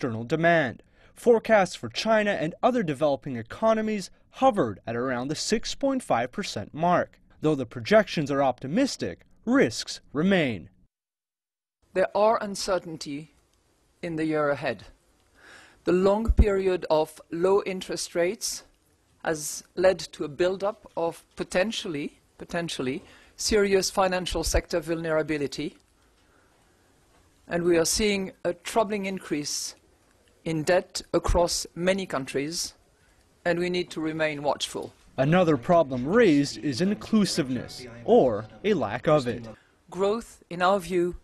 external demand. Forecasts for China and other developing economies hovered at around the 6.5% mark. Though the projections are optimistic, risks remain. There are uncertainty in the year ahead. The long period of low interest rates has led to a build-up of potentially serious financial sector vulnerability, and we are seeing a troubling increase in debt across many countries, and we need to remain watchful. Another problem raised is inclusiveness, or a lack of it. Growth, in our view,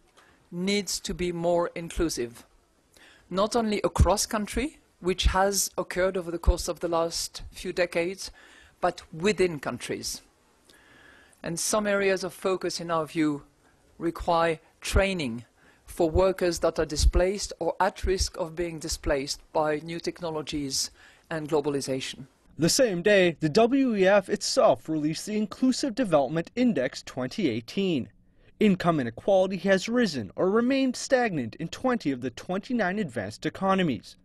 needs to be more inclusive, not only across country, which has occurred over the course of the last few decades, but within countries. And some areas of focus, in our view, require training for workers that are displaced or at risk of being displaced by new technologies and globalization. The same day, the WEF itself released the Inclusive Development Index 2018. Income inequality has risen or remained stagnant in 20 of the 29 advanced economies.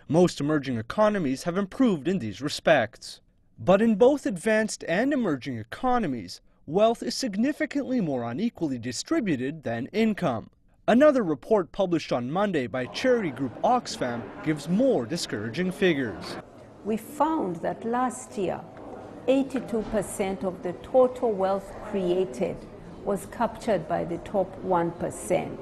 Most emerging economies have improved in these respects. But in both advanced and emerging economies, wealth is significantly more unequally distributed than income. Another report published on Monday by charity group Oxfam gives more discouraging figures. We found that last year, 82% of the total wealth created was captured by the top 1%.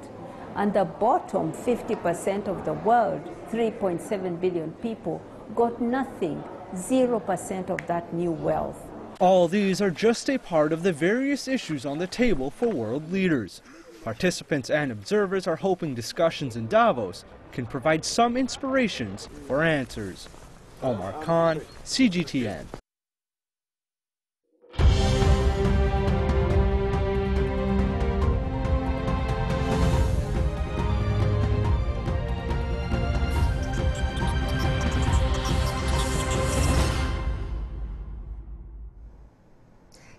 And the bottom 50% of the world, 3.7 billion people, got nothing, 0% of that new wealth. All these are just a part of the various issues on the table for world leaders. Participants and observers are hoping discussions in Davos can provide some inspirations for answers. Omar Khan, CGTN.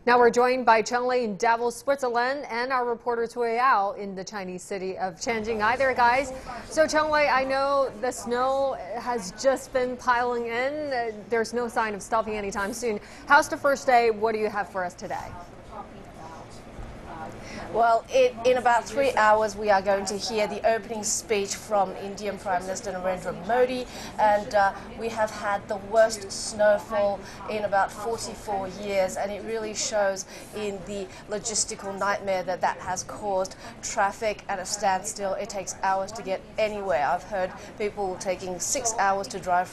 Now we're joined by Cheng Lei in Davos, Switzerland, and our reporter Cui Yao in the Chinese city of Tianjin. Hi there, guys. So Cheng Lei, I know the snow has just been piling in. There's no sign of stopping anytime soon. How's the first day? What do you have for us today? Well, in about 3 hours, we are going to hear the opening speech from Indian Prime Minister Narendra Modi, and we have had the worst snowfall in about 44 years, and it really shows in the logistical nightmare that has caused. Traffic at a standstill. It takes hours to get anywhere. I've heard people taking 6 hours to drive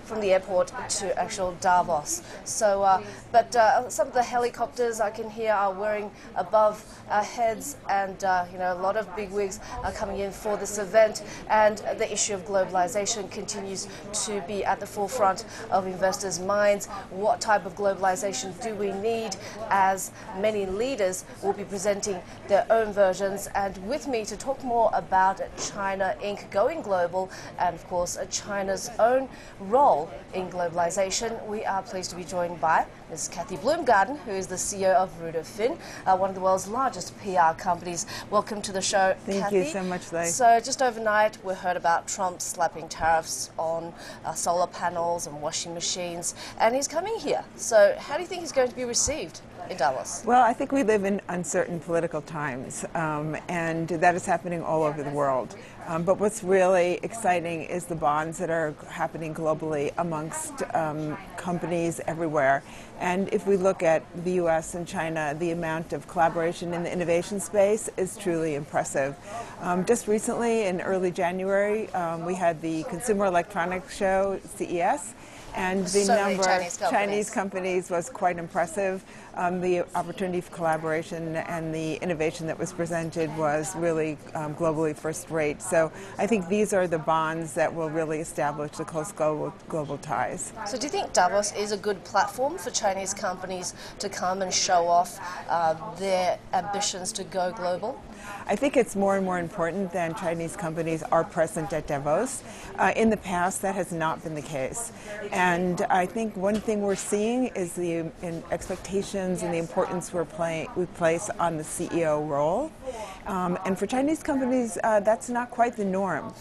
from the airport to actual Davos. So, but some of the helicopters I can hear are whirring above our heads, and you know, a lot of bigwigs are coming in for this event, and the issue of globalization continues to be at the forefront of investors' minds. What type of globalization do we need? As many leaders will be presenting their own versions, and with me to talk more about China Inc. going global, and of course China's own role in globalization, we are pleased to be joined by Ms. Kathy Bloomgarden, who is the CEO of Finn, one of the world's largest PR companies. Welcome to the show, Thank Kathy. you so much, Lei. So just overnight, we heard about Trump slapping tariffs on solar panels and washing machines, and he's coming here. So how do you think he's going to be received in Davos? Well, I think we live in uncertain political times, and that is happening all over the world. But what's really exciting is the bonds that are happening globally amongst companies everywhere. And if we look at the U.S. and China, the amount of collaboration in the innovation space is truly impressive. Just recently, in early January, we had the Consumer Electronics Show, CES, and the number of Chinese companies was quite impressive. The opportunity for collaboration and the innovation that was presented was really globally first rate. So I think these are the bonds that will really establish the close global ties. So do you think Davos is a good platform for Chinese companies to come and show off their ambitions to go global? I think it's more and more important that Chinese companies are present at Davos. In the past, that has not been the case. And I think one thing we're seeing is the expectations and the importance we place on the CEO role. And for Chinese companies, that's not quite the norm.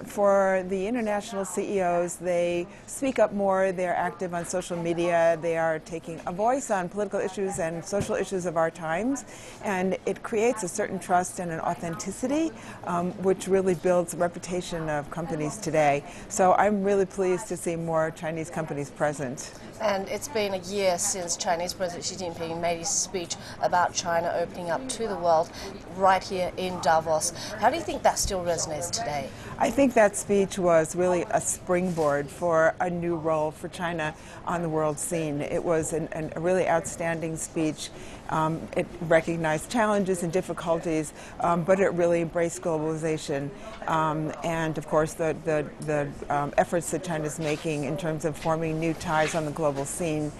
For the international CEOs, they speak up more, they're active on social media, they are taking a voice on political issues and social issues of our times, and it creates a certain trust and an authenticity, which really builds the reputation of companies today. So I'm really pleased to see more Chinese companies present. And it's been a year since Chinese President Xi Jinping made his speech about China opening up to the world right here in Davos. How do you think that still resonates today? I think that speech was really a springboard for a new role for China on the world scene. It was a really outstanding speech. It recognized challenges and difficulties, but it really embraced globalization and, of course, the efforts that China's making in terms of forming new ties on the global scene.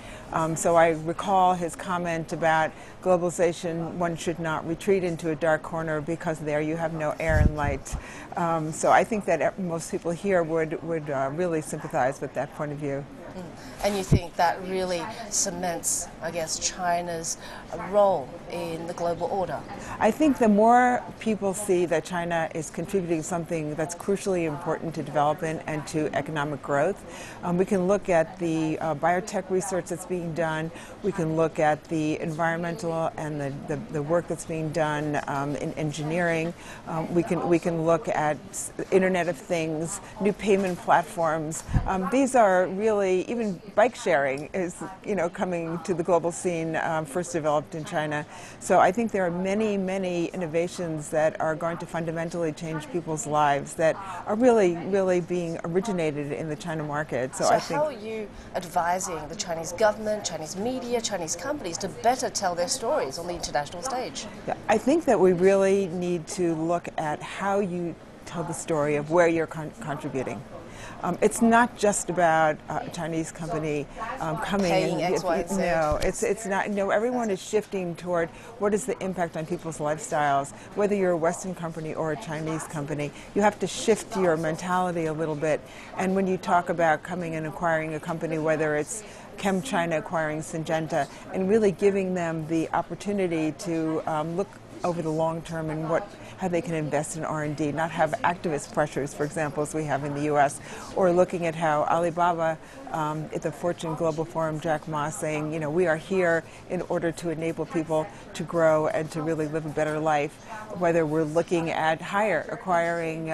So I recall his comment about globalization. One should not retreat into a dark corner because there you have no air and light. So I think that most people here would really sympathize with that point of view. And you think that really cements, I guess, China's role in the global order? I think the more people see that China is contributing something that's crucially important to development and to economic growth, we can look at the biotech research that's being done, we can look at the environmental and the work that's being done in engineering, we can look at Internet of Things, new payment platforms. These are really, even bike sharing is, coming to the global scene, first developed in China. So I think there are many, many innovations that are going to fundamentally change people's lives that are really being originated in the China market. So I think, how are you advising the Chinese government, Chinese media, Chinese companies to better tell their stories on the international stage? Yeah, I think that we really need to look at how you tell the story of where you're contributing. It's not just about a Chinese company coming paying and X, Y, and Z. No, it's not. No, everyone is shifting toward what is the impact on people's lifestyles. Whether you're a Western company or a Chinese company, you have to shift your mentality a little bit. And when you talk about coming and acquiring a company, whether it's ChemChina acquiring Syngenta, and really giving them the opportunity to look over the long term and how they can invest in R&D, not have activist pressures, for example, as we have in the U.S., or looking at how Alibaba, at the Fortune Global Forum, Jack Ma saying, we are here in order to enable people to grow and to really live a better life. Whether we're looking at Haier acquiring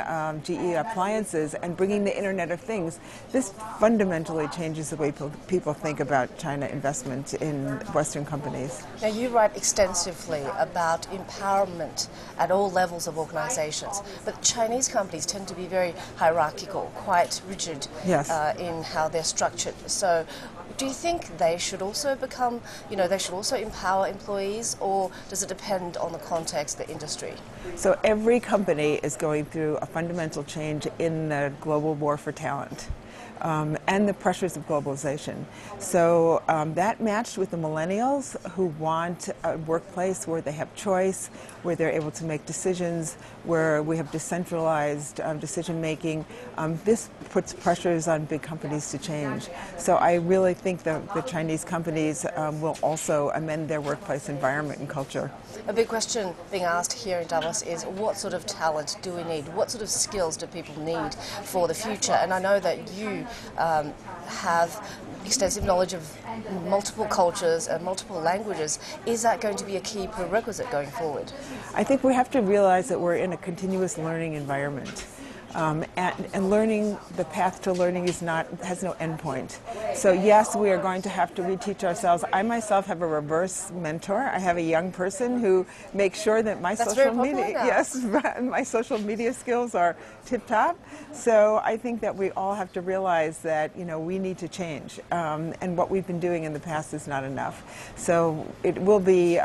GE appliances and bringing the Internet of Things, this fundamentally changes the way people think about China investment in Western companies. Now, you write extensively about empowerment at all levels of organizations, but Chinese companies tend to be very hierarchical, quite rigid. Yes. In how they're structured. So do you think they should also become, they should also empower employees, or does it depend on the context, the industry? So every company is going through a fundamental change in the global war for talent. And the pressures of globalization. So that matched with the millennials who want a workplace where they have choice, where they're able to make decisions, where we have decentralized decision making. This puts pressures on big companies to change. So I really think that the Chinese companies will also amend their workplace environment and culture. A big question being asked here in Davos is, what sort of talent do we need? What sort of skills do people need for the future? And I know that you have extensive knowledge of multiple cultures and multiple languages. Is that going to be a key prerequisite going forward? I think we have to realize that we're in a continuous learning environment. And learning, the path to learning has no end point. So yes, we are going to have to reteach ourselves. I myself have a reverse mentor. I have a young person who makes sure that my my social media skills are tip top. So I think that we all have to realize that we need to change, and what we've been doing in the past is not enough. So it will be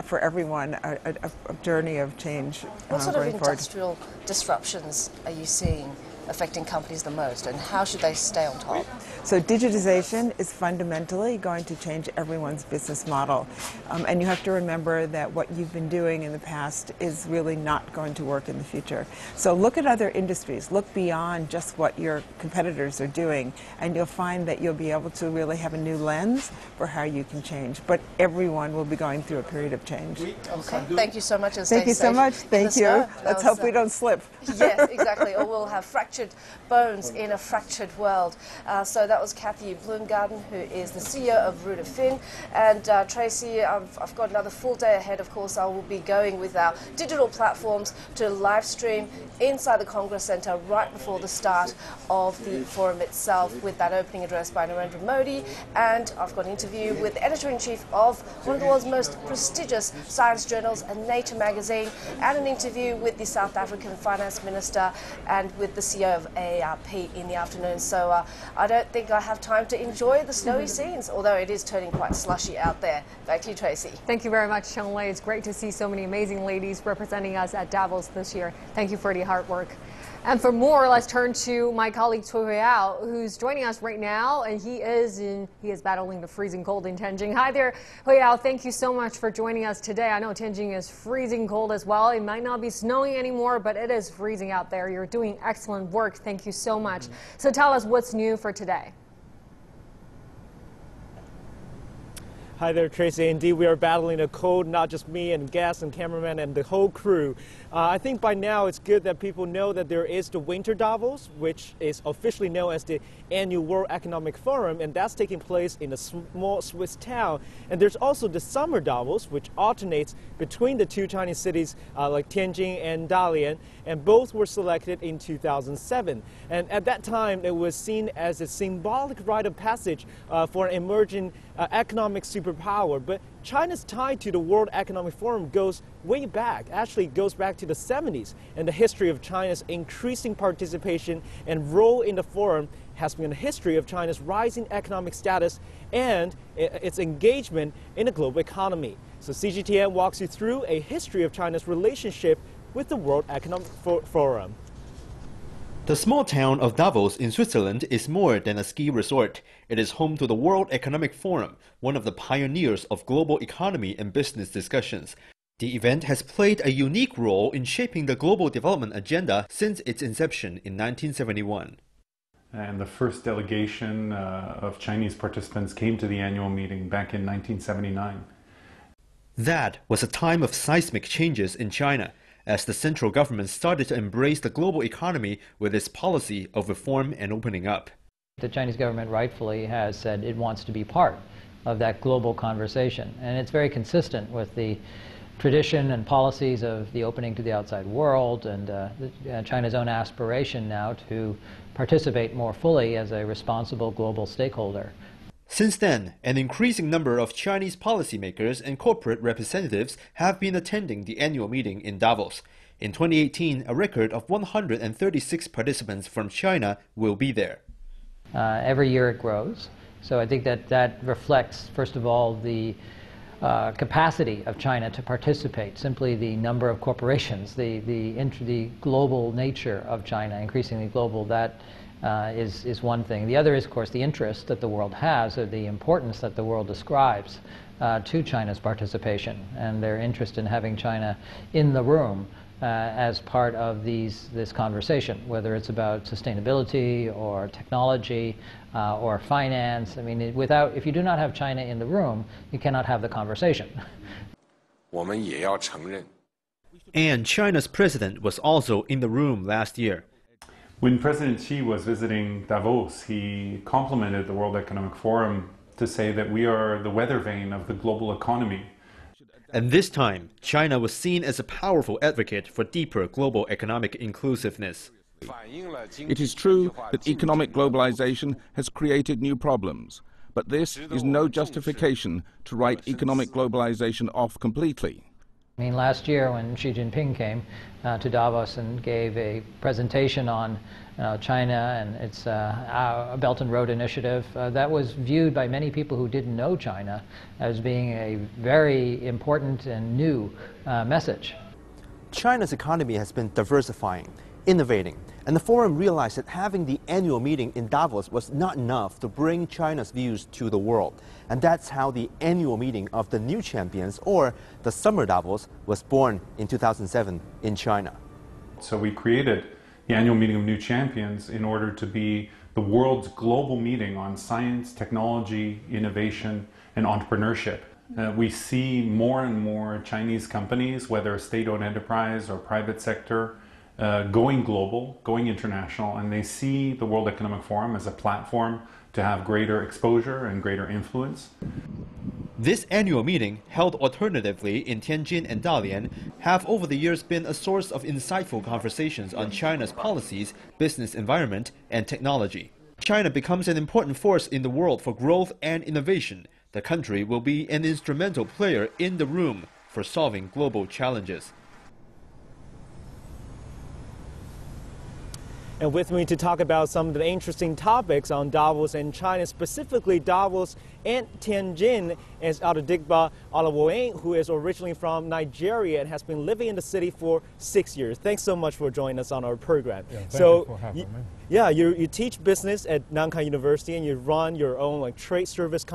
for everyone a journey of change. What sort of going forward. industrial disruptions are you seeing affecting companies the most, and how should they stay on top? So digitization is fundamentally going to change everyone's business model. And you have to remember that what you've been doing in the past is really not going to work in the future. So look at other industries, look beyond just what your competitors are doing, and you'll find that you'll be able to really have a new lens for how you can change. But everyone will be going through a period of change. Okay, thank you so much. And thank you so much. Thank you. Let's hope we don't slip. Yes, exactly. Or we'll have fractured bones in a fractured world. So that was Kathy Bloomgarden, who is the CEO of Ruta Fin. And Tracy, I've got another full day ahead. Of course, I will be going with our digital platforms to live stream inside the Congress Center right before the start of the forum itself, with that opening address by Narendra Modi. And I've got an interview with the editor-in-chief of one of the world's most prestigious science journals, and Nature magazine, and an interview with the South African finance minister and with the CEO of AARP in the afternoon. So I don't think I have time to enjoy the snowy scenes, although it is turning quite slushy out there. Back to you, Tracy. Thank you very much, Cheng Lei. It's great to see so many amazing ladies representing us at Davos this year. Thank you for the hard work. And for more, let's turn to my colleague Cui Huiyao, who's joining us right now, and he is battling the freezing cold in Tianjin. Hi there, Huiyao. Thank you so much for joining us today. I know Tianjin is freezing cold as well. It might not be snowing anymore, but it is freezing out there. You're doing excellent work. Thank you so much. So tell us what's new for today. Hi there, Tracy. Indeed, we are battling a cold, not just me and guests and cameramen and the whole crew. I think by now it's good that people know that there is the Winter Davos, which is officially known as the annual World Economic Forum, and that's taking place in a small Swiss town. And there's also the Summer Davos, which alternates between the two Chinese cities like Tianjin and Dalian, and both were selected in 2007. And at that time, it was seen as a symbolic rite of passage for an emerging economic superpower. But China's tie to the World Economic Forum goes way back, actually goes back to the 70s, and the history of China's increasing participation and role in the forum has been a history of China's rising economic status and its engagement in the global economy. So CGTN walks you through a history of China's relationship with the World Economic Forum. The small town of Davos in Switzerland is more than a ski resort. It is home to the World Economic Forum, one of the pioneers of global economy and business discussions. The event has played a unique role in shaping the global development agenda since its inception in 1971. And the first delegation of Chinese participants came to the annual meeting back in 1979. That was a time of seismic changes in China, as the central government started to embrace the global economy with its policy of reform and opening up. The Chinese government rightfully has said it wants to be part of that global conversation, and it's very consistent with the tradition and policies of the opening to the outside world and China's own aspiration now to participate more fully as a responsible global stakeholder. Since then, an increasing number of Chinese policymakers and corporate representatives have been attending the annual meeting in Davos. In 2018, a record of 136 participants from China will be there. Every year it grows. So I think that reflects, first of all, the capacity of China to participate, simply the number of corporations, the global nature of China, increasingly global, that is one thing. The other is, of course, the interest that the world has, or the importance that the world ascribes to China's participation, and their interest in having China in the room as part of this conversation, whether it's about sustainability or technology or finance. I mean, if you do not have China in the room, you cannot have the conversation. And China's president was also in the room last year. When President Xi was visiting Davos, he complimented the World Economic Forum to say that we are the weather vane of the global economy. And this time, China was seen as a powerful advocate for deeper global economic inclusiveness. It is true that economic globalization has created new problems, but this is no justification to write economic globalization off completely. I mean, last year when Xi Jinping came to Davos and gave a presentation on China and its Belt and Road Initiative, that was viewed by many people who didn't know China as being a very important and new message. China's economy has been diversifying, innovating, And the forum realized that having the annual meeting in Davos was not enough to bring China's views to the world. And that's how the annual meeting of the New Champions, or the Summer Davos, was born in 2007 in China. So we created the annual meeting of New Champions in order to be the world's global meeting on science, technology, innovation, and entrepreneurship. We see more and more Chinese companies, whether state-owned enterprise or private sector, going global, going international, and they see the World Economic Forum as a platform to have greater exposure and greater influence. This annual meeting, held alternatively in Tianjin and Dalian, have over the years been a source of insightful conversations on China's policies, business environment, and technology. China becomes an important force in the world for growth and innovation. The country will be an instrumental player in the room for solving global challenges. And with me to talk about some of the interesting topics on Davos and China, specifically Davos and Tianjin, is Adigba Olawoyin, who is originally from Nigeria and has been living in the city for 6 years. Thanks so much for joining us on our program. Yeah, thank you for having me. Yeah, you teach business at Nankai University and you run your own trade service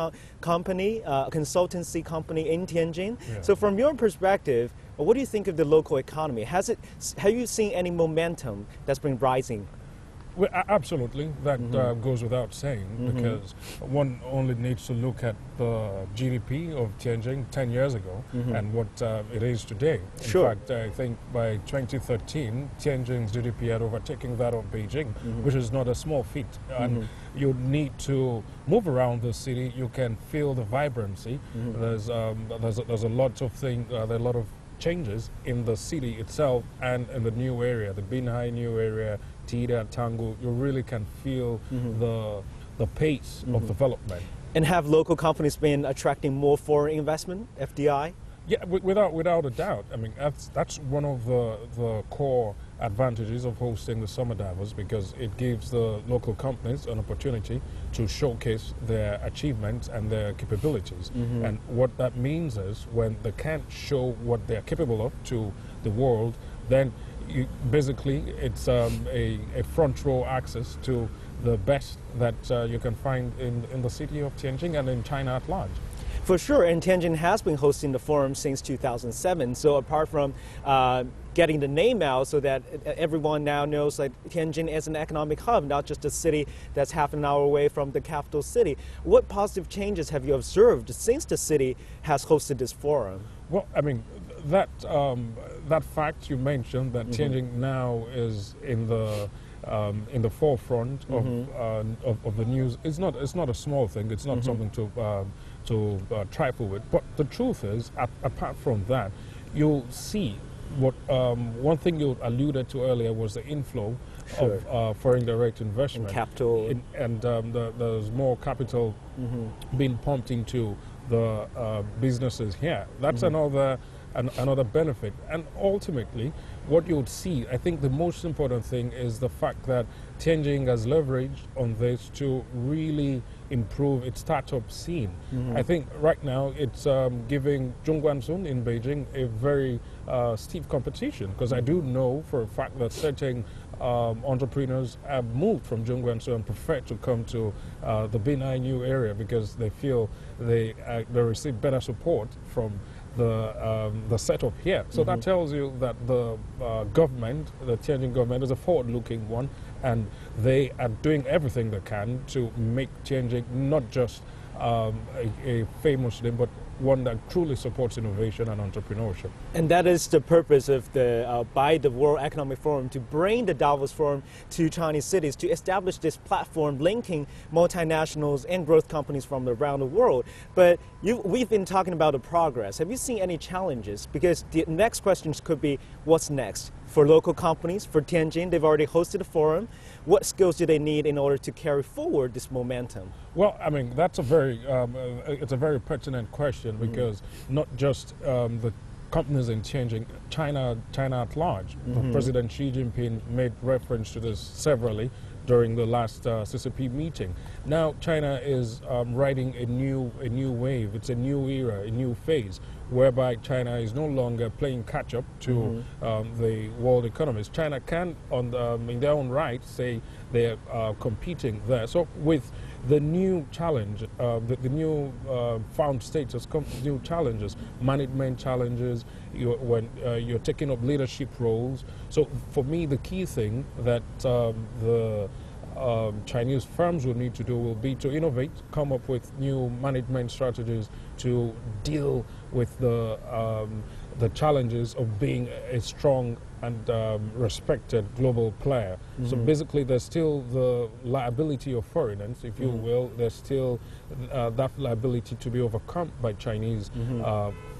company, consultancy company in Tianjin. Yeah. So from your perspective, what do you think of the local economy? Have you seen any momentum that's been rising? Well, absolutely. That goes without saying, because one only needs to look at the GDP of Tianjin 10 years ago and what it is today. In fact, I think by 2013, Tianjin's GDP had overtaken that of Beijing, which is not a small feat. And you need to move around the city. You can feel the vibrancy. There's a lot of things. There are a lot of changes in the city itself and in the new area, the Binhai new area, Tida, Tangu. You really can feel the pace of development. And have local companies been attracting more foreign investment, FDI? Yeah, without a doubt. I mean, that's one of the core advantages of hosting the Summer Davos, because it gives the local companies an opportunity to showcase their achievements and their capabilities. And what that means is when they can't show what they're capable of to the world, then basically it's a front row access to the best that you can find in the city of Tianjin and in China at large. For sure, and Tianjin has been hosting the forum since 2007. So apart from getting the name out so that everyone now knows that Tianjin is an economic hub, not just a city that's half an hour away from the capital city, what positive changes have you observed since the city has hosted this forum? Well, I mean, that fact you mentioned, that Tianjin now is in the forefront of the news, it's not a small thing. It's not something to trifle with. But the truth is, apart from that, you'll see what one thing you alluded to earlier was the inflow of foreign direct investment. And capital. There's more capital being pumped into the businesses here. That's another benefit. And ultimately, what you would see, I think the most important thing is the fact that Tianjin has leveraged on this to really improve its startup scene. I think right now it's giving Zhongguancun in Beijing a very steep competition, because I do know for a fact that certain entrepreneurs have moved from Zhongguancun and prefer to come to the Binhai new area because they feel they receive better support from the setup here. So that tells you that the government, the Tianjin government, is a forward-looking one, and they are doing everything they can to make Tianjin not just a famous name, but one that truly supports innovation and entrepreneurship. And that is the purpose of by the World Economic Forum, to bring the Davos Forum to Chinese cities, to establish this platform linking multinationals and growth companies from around the world. But we've been talking about the progress. Have you seen any challenges? Because the next questions could be, what's next? For local companies, for Tianjin, they've already hosted a forum. What skills do they need in order to carry forward this momentum? Well, I mean, that's a very it's a very pertinent question, because not just the companies in China at large. President Xi Jinping made reference to this severally during the last CCP meeting. Now China is riding a new wave. It's a new era, a new phase, whereby China is no longer playing catch-up to the world economies. China can, in their own right, say they are competing there. So with the new challenge, the new found states has come new challenges, management challenges, when you're taking up leadership roles. So for me, the key thing that the Chinese firms will need to do will be to innovate, come up with new management strategies to deal with the challenges of being a strong and respected global player. So basically there's still the liability of foreigners, if you will. There's still that liability to be overcome by Chinese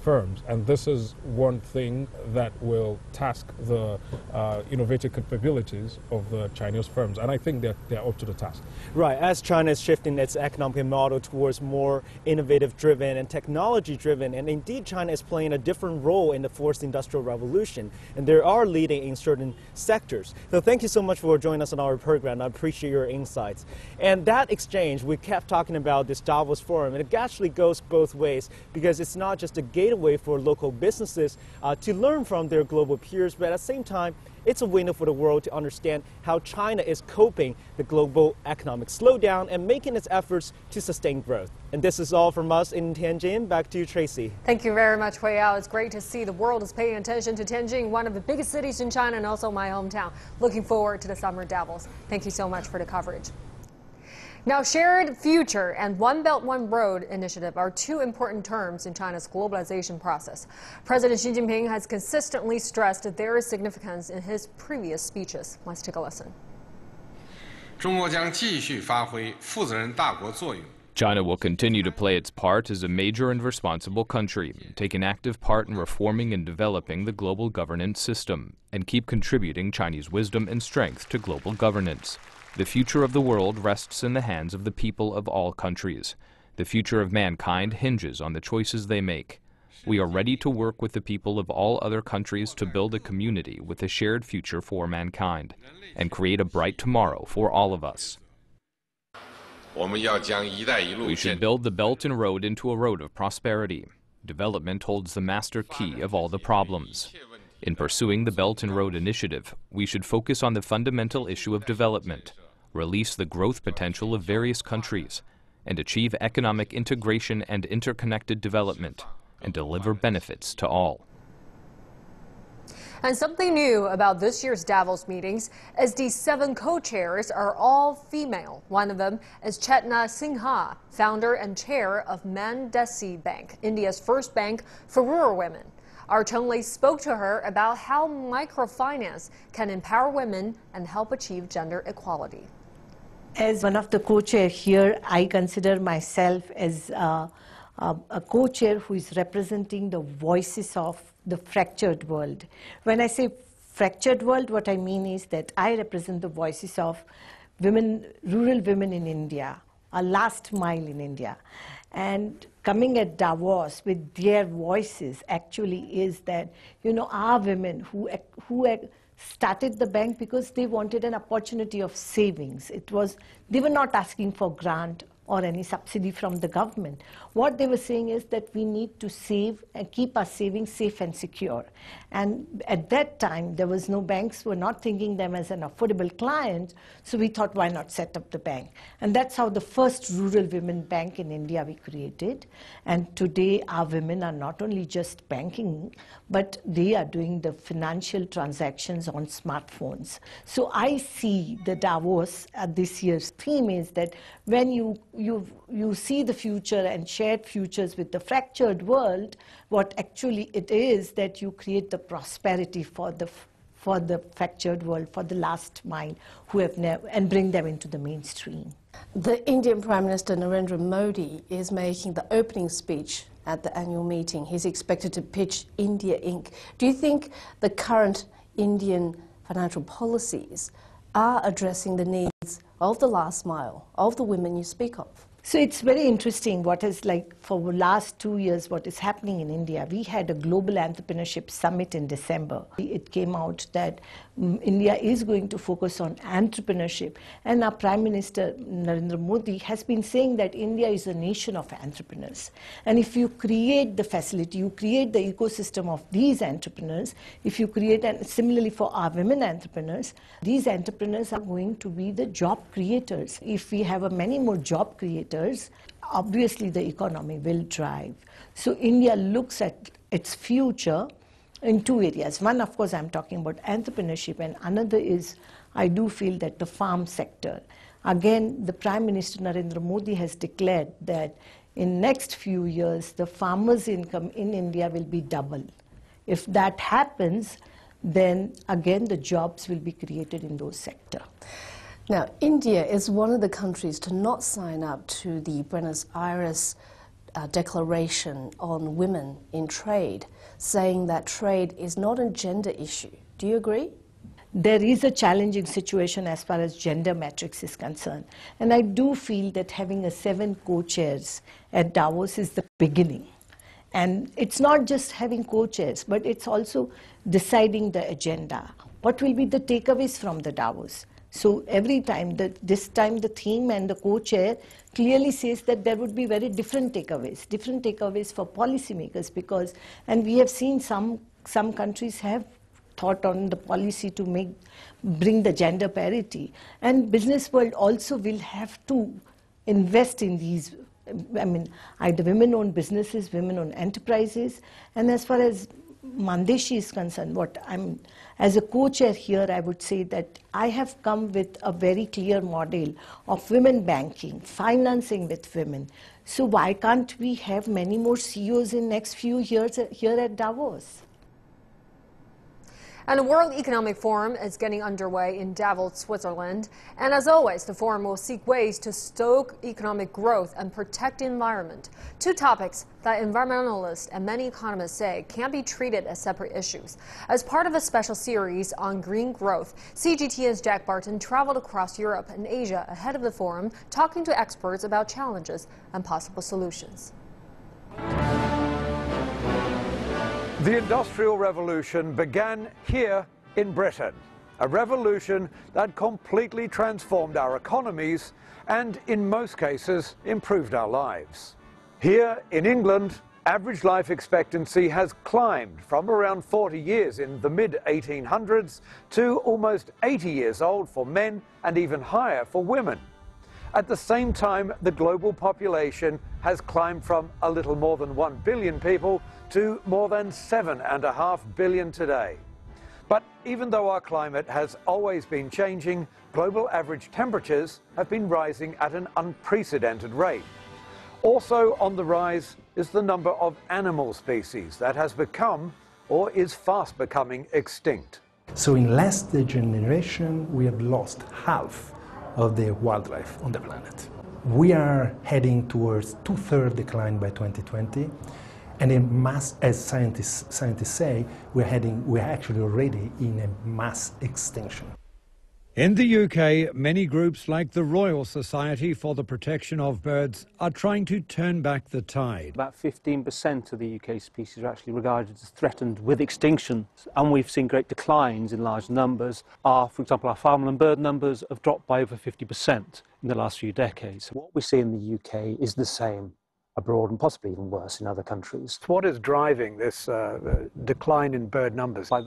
firms, and this is one thing that will task the innovative capabilities of the Chinese firms, and I think they're up to the task. Right, as China is shifting its economic model towards more innovative-driven and technology-driven, and indeed China is playing a different role in the fourth industrial revolution, and they are leading in certain sectors. So thank you so much for joining us on our program. I appreciate your insights. And that exchange, we kept talking about this Davos Forum, and it actually goes both ways, because it's not just a gateway for local businesses to learn from their global peers, but at the same time, it's a window for the world to understand how China is coping the global economic slowdown and making its efforts to sustain growth. And this is all from us in Tianjin. Back to you, Tracy. Thank you very much, Hui Yao. It's great to see the world is paying attention to Tianjin, one of the biggest cities in China and also my hometown. Looking forward to the summer Davos. Thank you so much for the coverage. Now, shared future and One Belt, One Road initiative are two important terms in China's globalization process. President Xi Jinping has consistently stressed their significance in his previous speeches. Let's take a listen. China will continue to play its part as a major and responsible country, take an active part in reforming and developing the global governance system, and keep contributing Chinese wisdom and strength to global governance. The future of the world rests in the hands of the people of all countries. The future of mankind hinges on the choices they make. We are ready to work with the people of all other countries to build a community with a shared future for mankind and create a bright tomorrow for all of us. We should build the Belt and Road into a road of prosperity. Development holds the master key of all the problems. In pursuing the Belt and Road Initiative, we should focus on the fundamental issue of development, release the growth potential of various countries, and achieve economic integration and interconnected development, and deliver benefits to all. And something new about this year's Davos meetings is the 7 co-chairs are all female. One of them is Chetna Singha, founder and chair of Mandesi Bank, India's first bank for rural women. Our Cheng Lei spoke to her about how microfinance can empower women and help achieve gender equality. As one of the co-chair here, I consider myself as a co-chair who is representing the voices of the fractured world. When I say fractured world, what I mean is that I represent the voices of women, rural women in India, a last mile in India. And coming at Davos with their voices actually is that, you know, our women who started the bank because they wanted an opportunity of savings. They were not asking for grant or any subsidy from the government. What they were saying is that we need to save and keep our savings safe and secure. And at that time, there was no banks, were not thinking them as an affordable client, so we thought, why not set up the bank? And that's how the first rural women bank in India we created. And today, our women are not only just banking, but they are doing the financial transactions on smartphones. So I see the Davos, this year's theme is that when you see the future and shared futures with the fractured world, what actually it is that you create the prosperity for the fractured world, for the last mile, who have never, and bring them into the mainstream. The Indian Prime Minister Narendra Modi is making the opening speech at the annual meeting. He's expected to pitch India Inc. Do you think the current Indian financial policies are addressing the needs of the last mile, of the women you speak of? So it's very interesting what is like for the last 2 years what is happening in India. We had a global entrepreneurship summit in December. It came out that India is going to focus on entrepreneurship, and our Prime Minister Narendra Modi has been saying that India is a nation of entrepreneurs. And if you create the facility, you create the ecosystem of these entrepreneurs, if you create, and similarly for our women entrepreneurs, these entrepreneurs are going to be the job creators. If we have many more job creators, obviously the economy will drive. So India looks at its future in 2 areas. One, of course, I'm talking about entrepreneurship, and another is I do feel that the farm sector. Again, the Prime Minister Narendra Modi has declared that in next few years, the farmers' income in India will be double. If that happens, then again the jobs will be created in those sectors. Now, India is one of the countries to not sign up to the Buenos Aires Declaration on Women in Trade, saying that trade is not a gender issue. Do you agree? There is a challenging situation as far as gender matrix is concerned. And I do feel that having 7 co-chairs at Davos is the beginning. And it's not just having co-chairs, but it's also deciding the agenda. What will be the takeaways from the Davos? So every time, this time the theme and the co-chair clearly says that there would be very different takeaways for policymakers, because, and we have seen some countries have thought on the policy to bring the gender parity. And business world also will have to invest in these, I mean, either women-owned businesses, women-owned enterprises. And as far as Mandeshi is concerned, as a co-chair here, I would say that I have come with a very clear model of women banking, financing with women. So why can't we have many more CEOs in next few years here at Davos? And the World Economic Forum is getting underway in Davos, Switzerland. And as always, the forum will seek ways to stoke economic growth and protect the environment. 2 topics that environmentalists and many economists say can't be treated as separate issues. As part of a special series on green growth, CGTN's Jack Barton traveled across Europe and Asia ahead of the forum, talking to experts about challenges and possible solutions. The Industrial Revolution began here in Britain, a revolution that completely transformed our economies and, in most cases, improved our lives. Here in England, average life expectancy has climbed from around 40 years in the mid-1800s to almost 80 years old for men and even higher for women. At the same time, the global population has climbed from a little more than 1 billion people to more than 7.5 billion today. But even though our climate has always been changing, global average temperatures have been rising at an unprecedented rate. Also on the rise is the number of animal species that has become, or is fast becoming, extinct. So in less than a generation, we have lost half of the wildlife on the planet. We are heading towards 2/3 decline by 2020, and as scientists say, we're actually already in a mass extinction. In the UK, many groups like the Royal Society for the Protection of Birds are trying to turn back the tide. About 15% of the UK species are actually regarded as threatened with extinction, and we've seen great declines in large numbers. For example, our farmland bird numbers have dropped by over 50% in the last few decades. What we see in the UK is the same abroad and possibly even worse in other countries. What is driving this decline in bird numbers? By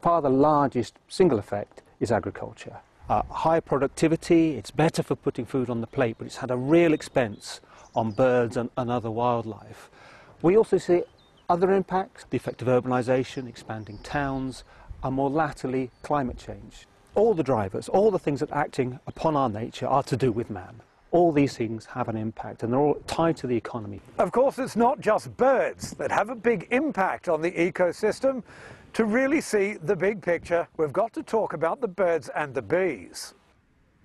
far the largest single effect is agriculture. High productivity, it's better for putting food on the plate, but it's had a real expense on birds and other wildlife. We also see other impacts, the effect of urbanisation, expanding towns, and more latterly, climate change. All the drivers, all the things that are acting upon our nature are to do with man. All these things have an impact, and they're all tied to the economy. Of course, it's not just birds that have a big impact on the ecosystem. To really see the big picture, we've got to talk about the birds and the bees.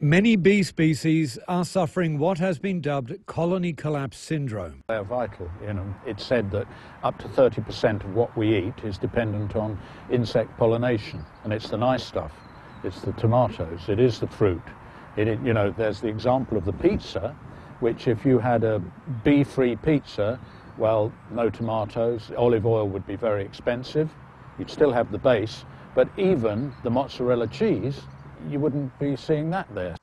Many bee species are suffering what has been dubbed colony collapse syndrome. They are vital. It's said that up to 30% of what we eat is dependent on insect pollination, and it's the nice stuff. It's the tomatoes, it is the fruit. There's the example of the pizza, which if you had a bee-free pizza, well, no tomatoes, olive oil would be very expensive. You'd still have the base, but even the mozzarella cheese, you wouldn't be seeing that there.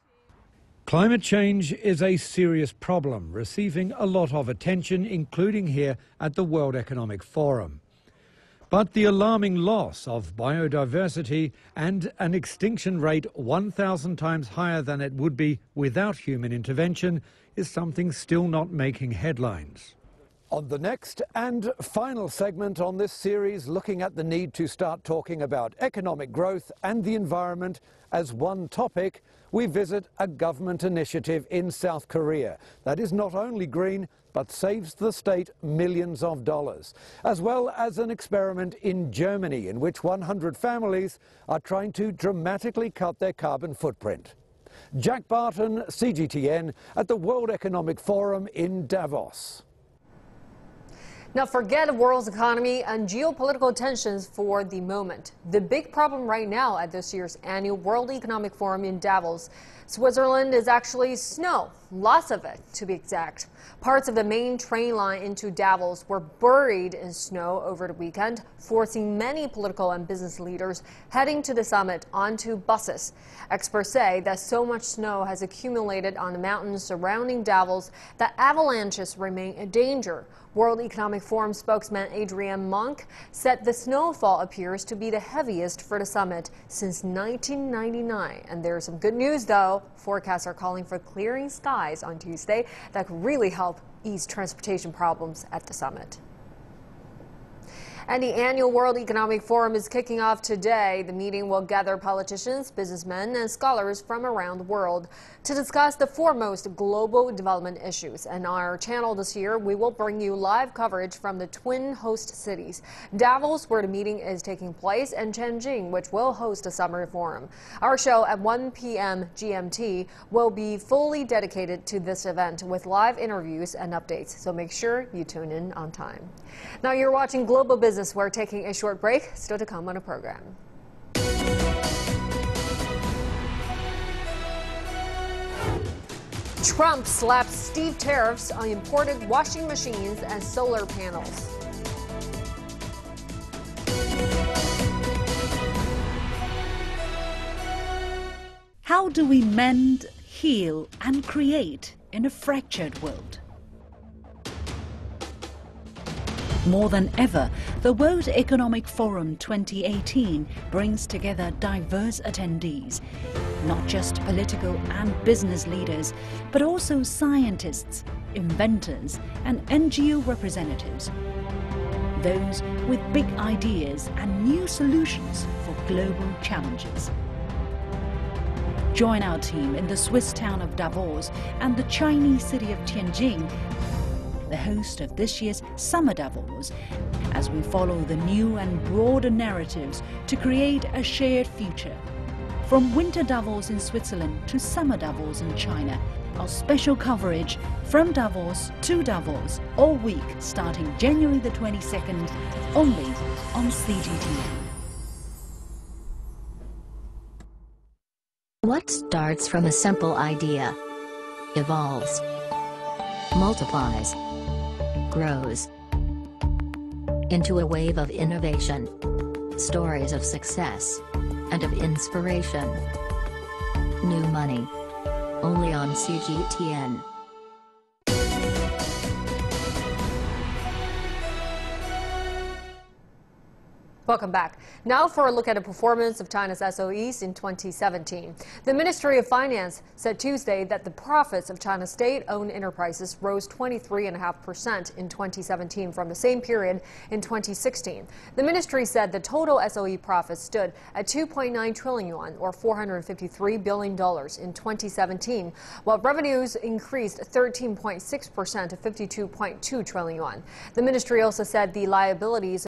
Climate change is a serious problem, receiving a lot of attention, including here at the World Economic Forum. But the alarming loss of biodiversity and an extinction rate 1,000 times higher than it would be without human intervention is something still not making headlines. On the next and final segment on this series, looking at the need to start talking about economic growth and the environment as one topic, we visit a government initiative in South Korea that is not only green, but saves the state millions of dollars, as well as an experiment in Germany in which 100 families are trying to dramatically cut their carbon footprint. Jack Barton, CGTN, at the World Economic Forum in Davos. Now forget the world's economy and geopolitical tensions for the moment. The big problem right now at this year's annual World Economic Forum in Davos, Switzerland, is actually snow. Lots of it, to be exact. Parts of the main train line into Davos were buried in snow over the weekend, forcing many political and business leaders heading to the summit onto buses. Experts say that so much snow has accumulated on the mountains surrounding Davos that avalanches remain a danger. World Economic Forum spokesman Adrian Monk said the snowfall appears to be the heaviest for the summit since 1999. And there's some good news, though. Forecasts are calling for clearing skies on Tuesday that could really help ease transportation problems at the summit. And the annual World Economic Forum is kicking off today. The meeting will gather politicians, businessmen, and scholars from around the world to discuss the foremost global development issues. And on our channel this year, we will bring you live coverage from the twin host cities, Davos, where the meeting is taking place, and Tianjin, which will host a summer forum. Our show at 1 p.m. GMT will be fully dedicated to this event with live interviews and updates, so make sure you tune in on time. Now you're watching Global Business. We're taking a short break, still to come on the program. Trump slaps steep tariffs on imported washing machines and solar panels. How do we mend, heal, and create in a fractured world? More than ever, the World Economic Forum 2018 brings together diverse attendees, not just political and business leaders, but also scientists, inventors, and NGO representatives. Those with big ideas and new solutions for global challenges. Join our team in the Swiss town of Davos and the Chinese city of Tianjin, the host of this year's Summer Davos, as we follow the new and broader narratives to create a shared future. From Winter Davos in Switzerland to Summer Davos in China, our special coverage from Davos to Davos all week starting January the 22nd, only on CGTN. What starts from a simple idea evolves, multiplies, grows into a wave of innovation, stories of success, and of inspiration. New money. Only on CGTN. Welcome back. Now for a look at the performance of China's SOEs in 2017. The Ministry of Finance said Tuesday that the profits of China's state-owned enterprises rose 23.5% in 2017 from the same period in 2016. The ministry said the total SOE profits stood at 2.9 trillion yuan, or $453 billion in 2017, while revenues increased 13.6% to 52.2 trillion yuan. The ministry also said the liabilities